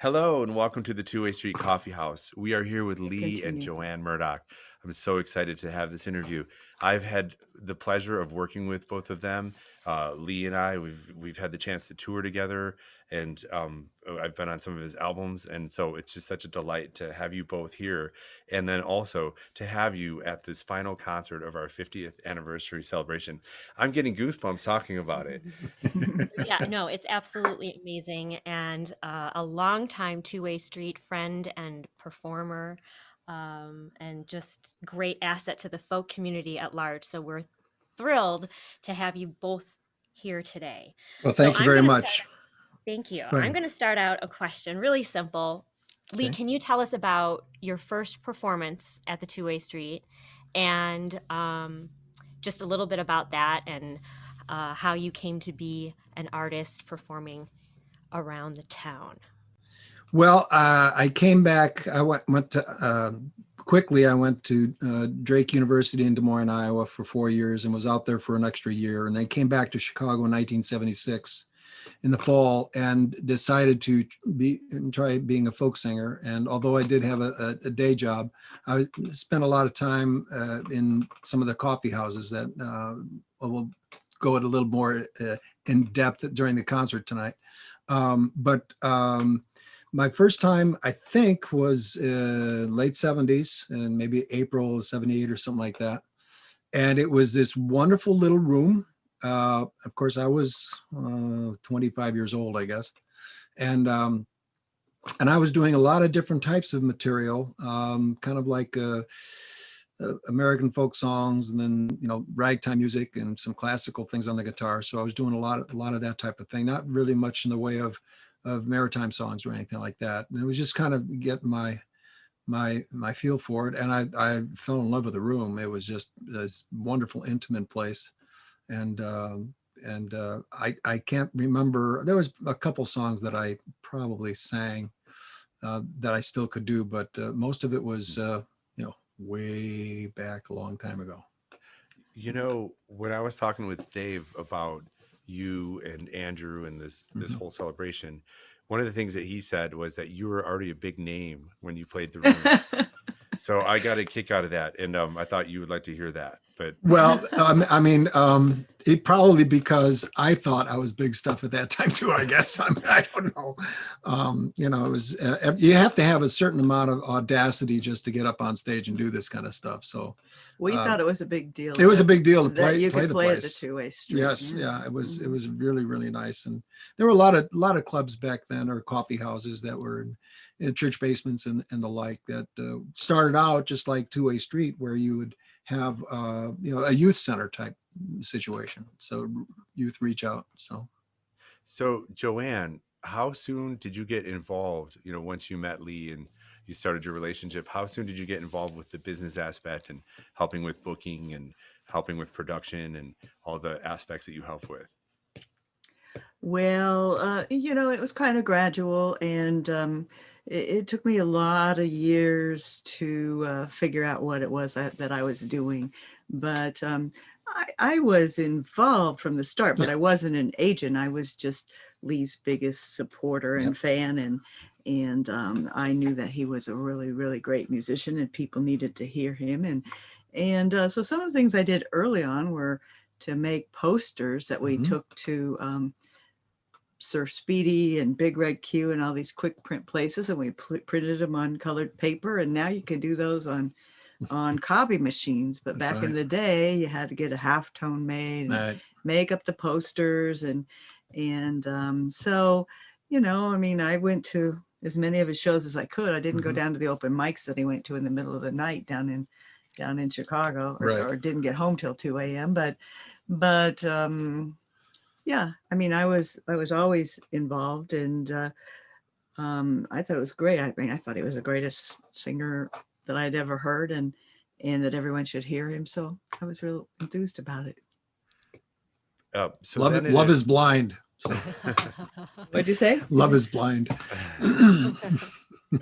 Hello and welcome to the Two-Way Street Coffee House. We are here with Lee and Continue. Joann Murdock. I'm so excited to have this interview. I've had the pleasure of working with both of them. Lee and I, we've had the chance to tour together, and I've been on some of his albums, and so it's just such a delight to have you both here, and then also to have you at this final concert of our 50th anniversary celebration. I'm getting goosebumps talking about it. Yeah, no, it's absolutely amazing and a longtime two-way street friend and performer, and just great asset to the folk community at large. So we're thrilled to have you both here today. Well, So thank you I'm very going to start. much. Thank you. Go I'm ahead. going to start out a question really simple. Lee, Okay. can you tell us about your first performance at the Two-Way Street and just a little bit about that and how you came to be an artist performing around the town? Well, I came back. I went to quickly. I went to Drake University in Des Moines, Iowa, for 4 years, and was out there for an extra year, and then came back to Chicago in 1976 in the fall, and decided to try being a folk singer. And although I did have a day job, spent a lot of time in some of the coffee houses that we'll go at a little more in depth during the concert tonight. But my first time, I think, was late 70s and maybe April of 78 or something like that. And it was this wonderful little room. Of course, I was 25 years old, I guess. And and I was doing a lot of different types of material, kind of like American folk songs, and then ragtime music and some classical things on the guitar. So I was doing a lot of that type of thing. Not really much in the way of maritime songs or anything like that. And it was just kind of getting my feel for it. And I fell in love with the room. It was just this wonderful, intimate place. And I can't remember. There was a couple songs that I probably sang that I still could do, but most of it was way back a long time ago. When I was talking with Dave about you and Andrew and this Mhm. whole celebration, one of the things that he said was that you were already a big name when you played the room. So I got a kick out of that, and I thought you would like to hear that. But Well, I mean, it probably because I thought I was big stuff at that time too. I guess I don't know. It was you have to have a certain amount of audacity just to get up on stage and do this kind of stuff. So We uh, thought it was a big deal it was a that big deal to that you play could the play at the place. two-way street. Yes, Yeah. yeah, it Mhm. was really nice, and there were a lot of clubs back then, or coffee houses that were in church basements and the like, that started out just like Two-Way Street, where you would have a youth center type situation. So youth reach out. so Joanne, how soon did you get involved? Once you met Lee and you started your relationship, how soon did you get involved with the business aspect and helping with booking and helping with production and all the aspects that you help with? Well, it was kind of gradual, and it took me a lot of years to figure out what it was that I was doing. But I was involved from the start, but I wasn't an agent. I was just Lee's biggest supporter Yep. and fan, and I knew that he was a really, really great musician, and people needed to hear him. And so some of the things I did early on were to make posters that we Hmm. took to Sir Speedy and Big Red Q and all these quick print places, and we printed them on colored paper. And now you can do those on copy machines. But That's back in right. the day, you had to get a halftone made and Right. make up the posters, and I mean, I went to as many of his shows as I could. I didn't go Hmm. down to the open mics that he went to in the middle of the night down in Chicago, Right. or didn't get home till 2 a.m. But yeah, I mean, I was always involved, and I thought it was great. I mean, I thought he was the greatest singer that I'd ever heard, and that everyone should hear him. So I was real enthused about it. So Love then it. it Love is. is blind. So What'd you say? love is blind.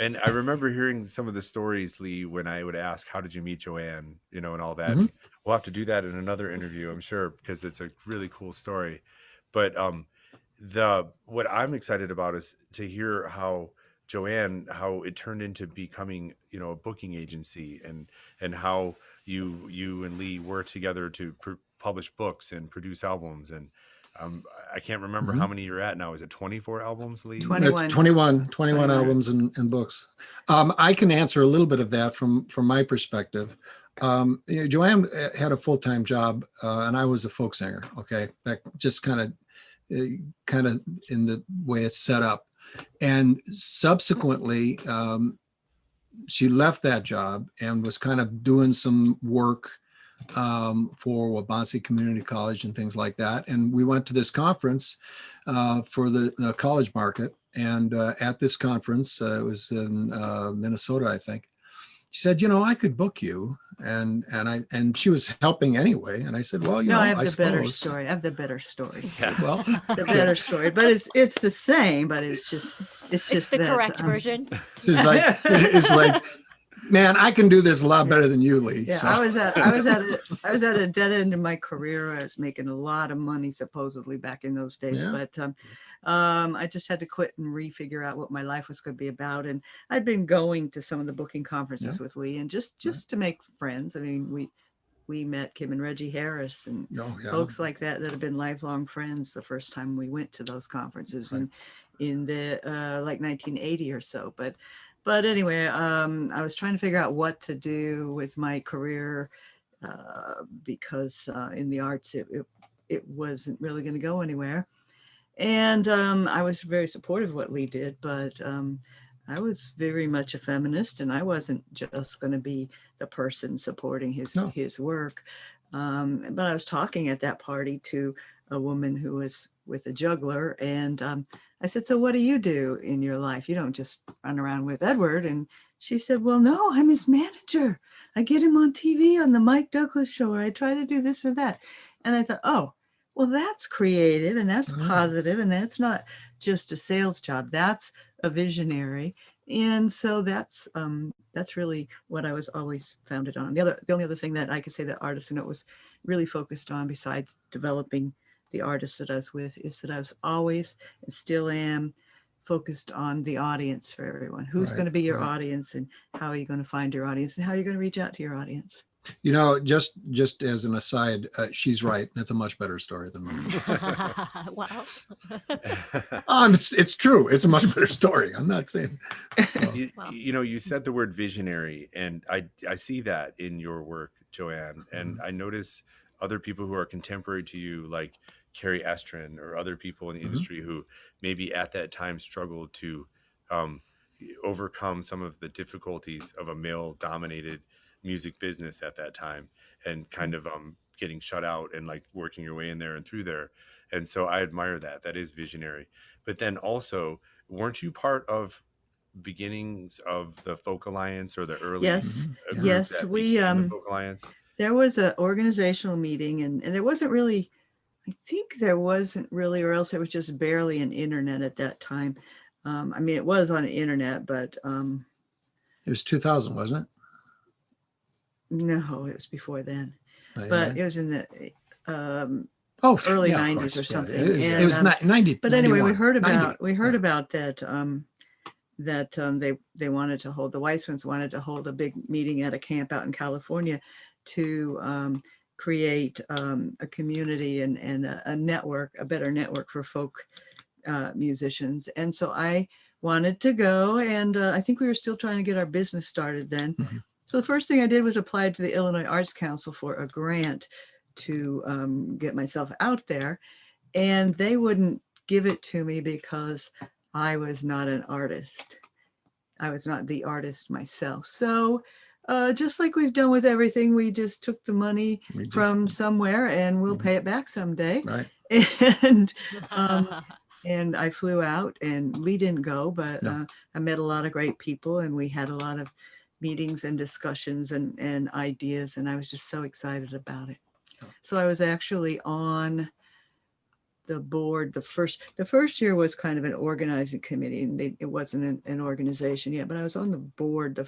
And I remember hearing some of the stories, Lee, when I would ask, "How did you meet Joanne?" And all that. Mhm. And we'll have to do that in another interview, I'm sure, because it's a really cool story. But the what I'm excited about is to hear how Joann, how it turned into becoming, a booking agency, and how you and Lee work together to publish books and produce albums. And I can't remember how Mhm. many you're at now. Is it 24 albums, Lee? It's 21. 21 21. albums and books. I can answer a little bit of that from my perspective. Joann had a full-time job, and I was a folk singer. Okay, that just kind of in the way it's set up. And subsequently, she left that job and was kind of doing some work for Wabansie Community College and things like that. And we went to this conference for the college market. And at this conference, it was in Minnesota, I think. She said, I could book you. And she was helping anyway. And I said, well, No, I have I the better suppose. story. I have the better story. Yeah. Well, The better story, but it's the same, but it's just It's the that, correct version. it's like, man, I can do this a lot better than you, Lee. Yeah, So. I was at a dead end in my career. I was making a lot of money supposedly back in those days, Yeah. but I just had to quit and refigure out what my life was going to be about. And I'd been going to some of the booking conferences with Lee, and just to make friends. I mean, we met Kim and Reggie Harris and Oh, yeah. folks like that have been lifelong friends the first time we went to those conferences in the like 1980 or so. But anyway, I was trying to figure out what to do with my career because in the arts, it wasn't really going to go anywhere. And I was very supportive of what Lee did, but I was very much a feminist, and I wasn't just going to be the person supporting his work. But I was talking at that party to a woman who was with a juggler, and I said, so what do you do in your life? You don't just run around with Edward. And she said, well, no, I'm his manager. I get him on TV on the Mike Douglas show, or I try to do this or that. And I thought, oh, well, that's creative, and that's positive, and that's not just a sales job. That's a visionary. And so that's really what I was always founded on. The only other thing that I could say that Artisan Note was really focused on, besides developing the artists that I was with, is that I was always and still am focused on the audience for everyone. Who's going to be your audience, and how are you going to find your audience, and how are you going to reach out to your audience? Just as an aside, she's right. That's a much better story than mine. Wow. It's true. It's a much better story. I'm not saying. So. You said the word visionary, and I see that in your work, Joann, and I notice other people who are contemporary to you, like Carrie Estrin, or other people in the industry who maybe at that time struggled to overcome some of the difficulties of a male-dominated music business at that time, and kind of getting shut out and like working your way in there and through there. And so I admire that. That is visionary. But then also, weren't you part of beginnings of the Folk Alliance, or the early yes, we the Folk Alliance? There was an organizational meeting, and there wasn't really, I think there wasn't really, or else it was just barely an internet at that time. I mean, it was on the internet, but it was 2000, wasn't it? No, it was before then. It was in the early 90s or something. It was 90. But anyway, 91, we heard about that they wanted to hold, the Weissmans wanted to hold a big meeting at a camp out in California to create a community and a network, a better network for folk musicians. And so I wanted to go, and I think we were still trying to get our business started then. So the first thing I did was apply to the Illinois Arts Council for a grant to get myself out there. And they wouldn't give it to me because I was not an artist. I was not the artist myself. So just like we've done with everything, we just took the money from somewhere, and we'll pay it back someday. Right. And I flew out, and Lee didn't go, but I met a lot of great people, and we had a lot of meetings and discussions and ideas, and I was just so excited about it. So I was actually on the board. The first year was kind of an organizing committee, and it wasn't an organization yet, but I was on the board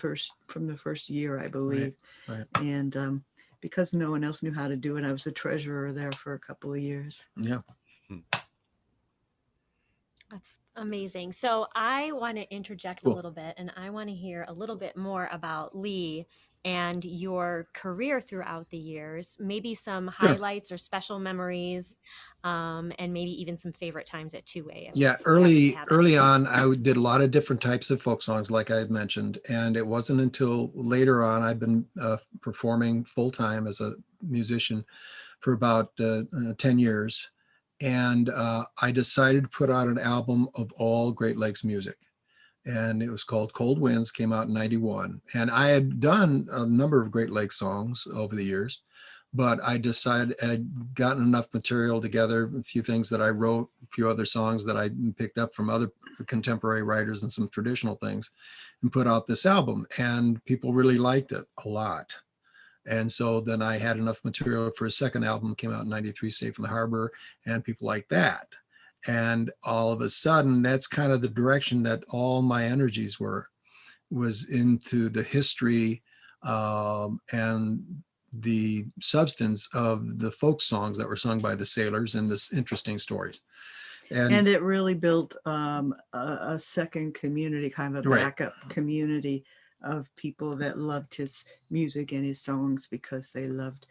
from the first year, I believe. Right. And because no one else knew how to do it, I was the treasurer there for a couple of years. Yeah. That's amazing. So I want to interject a Cool. little bit, and I want to hear a little bit more about Lee and your career throughout the years, maybe some Sure. highlights or special memories, and maybe even some favorite times at 2A Yeah, if you happen to early have early any. on, I did a lot of different types of folk songs, like I had mentioned, and it wasn't until later on I've been performing full time as a musician for about 10 years, and I decided to put out an album of all Great Lakes music, and it was called Cold Winds. Came out in '91, and I had done a number of Great Lakes songs over the years, but I decided I'd gotten enough material together, a few things that I wrote, a few other songs that I picked up from other contemporary writers and some traditional things, and put out this album. And people really liked it a lot. And so then I had enough material for a second album, came out in '93, Safe in the Harbor, and people like that. And all of a sudden, that's kind of the direction that all my energies was into the history and the substance of the folk songs that were sung by the sailors and this interesting stories. And And it really built a second community, kind of a right, backup community of people that loved his music and his songs because they loved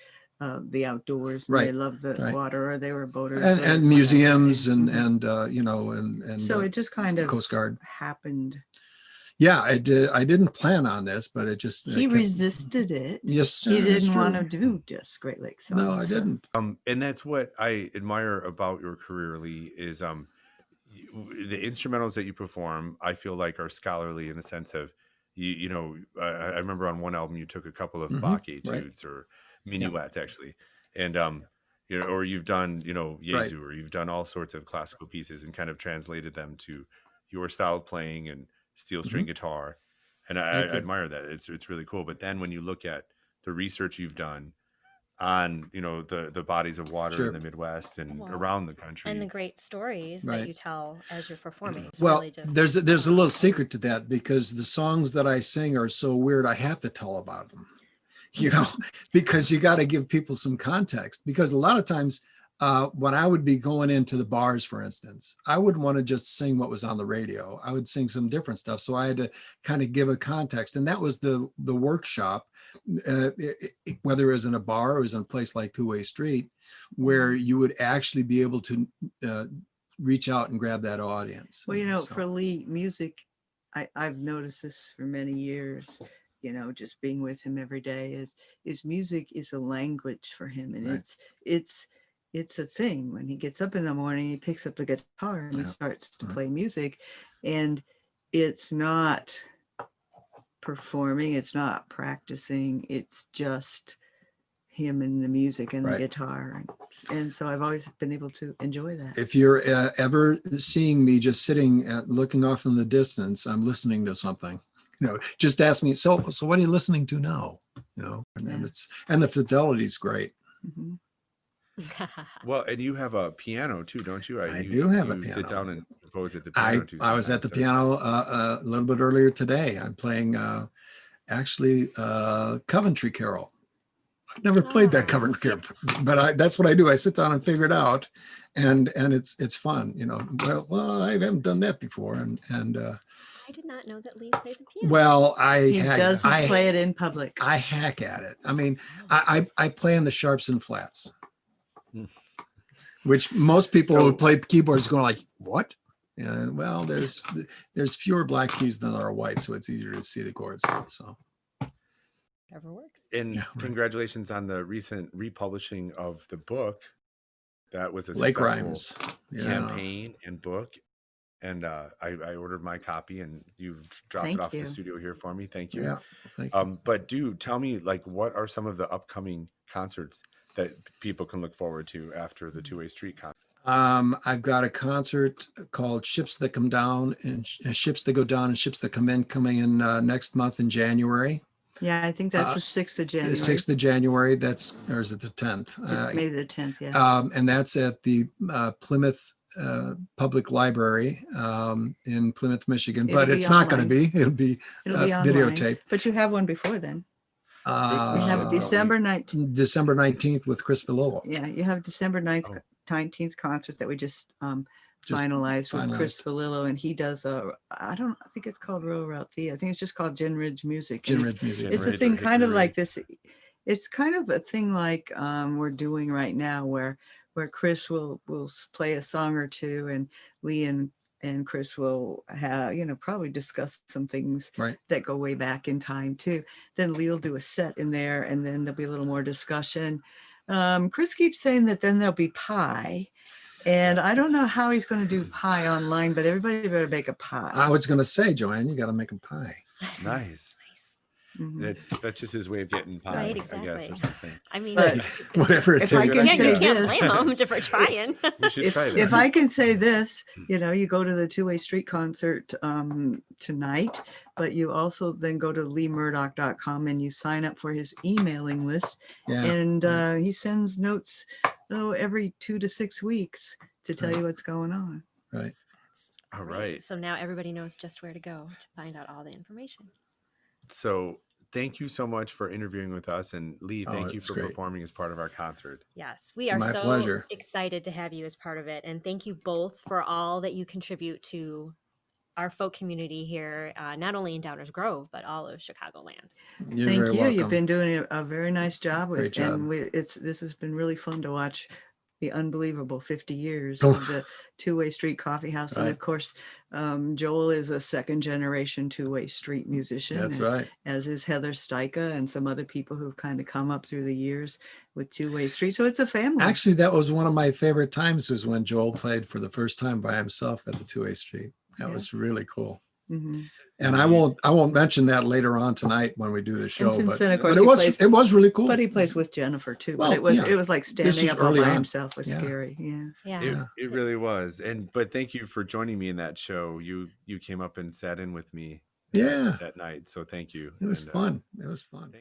the outdoors and they right, loved the right. water, or they were boaters And, or and whatever. museums and, Mhm. and you know, and So it just kind of Coast Guard. happened. Yeah, I didn't plan on this, but it just He kept, resisted it. yes, He it's didn't want to true. do just Great Lakes No, I songs. So didn't. And that's what I admire about your career, Lee, is the instrumentals that you perform, I feel like are scholarly in the sense of you know, I remember on one album you took a couple of Hmm. Bach Right. etudes or Yeah. minuets actually, and you know, or you've done, you know, Right. Jesu, or you've done all sorts of classical pieces and kind of translated them to your style of playing and steel string Hmm. guitar, and Thank I you. admire that. It's really cool. But then when you look at the research you've done on, you know, the bodies of water in Sure. the Midwest and Well, around the and the country. great stories that Right. you tell as you're performing. It's Well, really there's just a little secret to that, because the songs that I sing are so weird. I have to tell about them, you know, because you got to give people some context. Because a lot of times, when I would be going into the bars, for instance, I wouldn't want to just sing what was on the radio. I would sing some different stuff. So I had to kind of give a context, and that was the workshop. Whether it was in a bar or it was in a place like Two-Way Street, where you would actually be able to reach out and grab that audience. well, you know, So, for Lee, music, I've noticed this for many years, you know, just being with him every day, is music is a language for him. And right. it's a thing. When he gets up in the morning, he picks up the guitar and he Yeah. starts to Right. play music. And it's not performing, it's not practicing, it's just him and the music and the Right. guitar. And so I've always been able to enjoy that. If you're ever seeing me just sitting looking off in the distance, I'm listening to something. You know, just ask me. So what are you listening to now? You know, and Yeah. and the fidelity's great. Mhm. Well, and you have a piano too, don't you? I do have a You sit piano. down and compose at the piano too I was at sometimes, the don't you? piano a little bit earlier today. I'm playing actually Coventry Carol. I've never played that Oh, Coventry skip. Carol, but that's what I do. I sit down and figure it out, and it's fun. You know, well, I haven't done that before, and I did not know that Lee played the piano. well, He doesn't play it in public. I hack at it. I mean, I play in the sharps and flats, which most people who play keyboards going like, what? And well, there's fewer black keys than there are white, so it's easier to see the chords. So Whatever works. And yeah, right. congratulations on the recent republishing of the book. That was a Lake successful Rhymes, yeah. campaign and book. And I ordered my copy, and you dropped Thank it off you. the studio here for me. Thank you. Yeah, thank you. But tell me, like, what are some of the upcoming concerts that people can look forward to after the Two-Way Street concert? I've got a concert called Ships That Come Down and Ships That Go Down and Ships That Come In, coming in next month in January. Yeah, I think that's the 6th of January. The 6th of January, or is it the 10th? Maybe the 10th, yeah. And that's at the Plymouth Public Library in Plymouth, Michigan. It'll But be it's not going to online. be. It'll be It'll be online. videotape. But you have one before then. You have Uh, December 19th. December 19th with Chris Villovo. Yeah, you have December 9th, Oh. 19th concert that we just just finalized with Chris finalized. Valillo, and he does I think it's called Rural Route V. I think it's just called Gin Ridge Music. And Gin Ridge Music. it's a Ridge thing or kind of Hickory like this. It's kind of a thing like we're doing right now, where Chris will play a song or two, and Lee and Chris will have, probably discuss some things Right. that go way back in time too. Then Lee will do a set in there, and then there'll be a little more discussion. Chris keeps saying that then there'll be pie. And I don't know how he's going to do pie online, but everybody better bake a pie. I was going to say, Joanne, you got to make a pie. Nice. That's just his way of getting pie, Right, I exactly. guess, or something. I mean, But Whatever it if I takes. can you say can't this, blame them for trying. We should try that. if I can say this, you go to the Two-Way Street concert tonight, but you also then go to leemurdock.com and you sign up for his emailing list. Yeah. And he sends notes every 2 to 6 weeks to tell you what's going on. Right. All Great. right. So now everybody knows just where to go to find out all the information. So thank you so much for interviewing with us. And Lee, thank you it's for great. performing as part of our concert. Yes, we It's are my so pleasure. excited to have you as part of it. And thank you both for all that you contribute to our folk community here, not only in Downers Grove, but all of Chicagoland. You're Thank very you. welcome. You've been doing a very nice job with, Great job. and this has been really fun to watch the unbelievable 50 years Oh. of the Two-Way Street Coffee House. And Right. of course, Joel is a second generation Two-Way Street musician. That's and right. As is Heather Steika and some other people who've kind of come up through the years with Two-Way Street. So it's a family. Actually, that was one of my favorite times, was when Joel played for the first time by himself at the Two-Way Street. That Yeah. was really cool. Mhm. And I won't mention that later on tonight when we do the show. since But, then, of course, but it was really cool. But he plays with Jennifer too. Well, But it was yeah. like standing was up all early by on. himself was Yeah. scary. Yeah. Yeah. It really was. But thank you for joining me in that show. You came up and sat in with me Yeah. that night. So thank you. It was And, fun. It was fun.